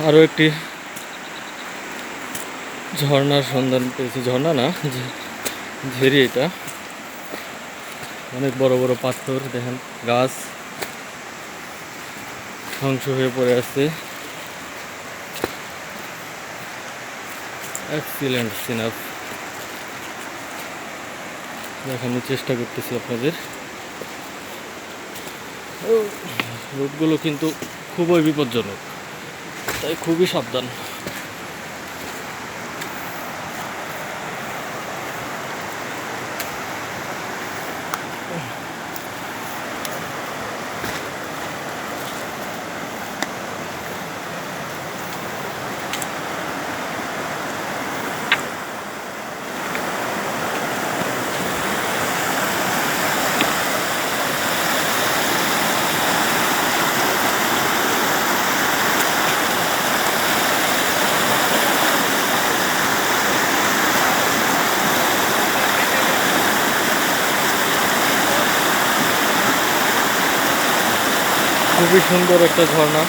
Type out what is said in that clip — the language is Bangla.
আরও একটি ঝর্ণার সন্ধান পেয়েছি। ঝর্ণা না, ঝেরি। এটা অনেক বড় বড় পাথর, দেখেন গাছ ধ্বংস হয়ে পড়ে আছে। এক্সিলেন্ট সিনাপ দেখানোর চেষ্টা করতেছি আপনাদের। রোডগুলো কিন্তু খুবই বিপজ্জনক, তাই খুবই সাবধান। খুবই সুন্দর একটা ঝর্ণা।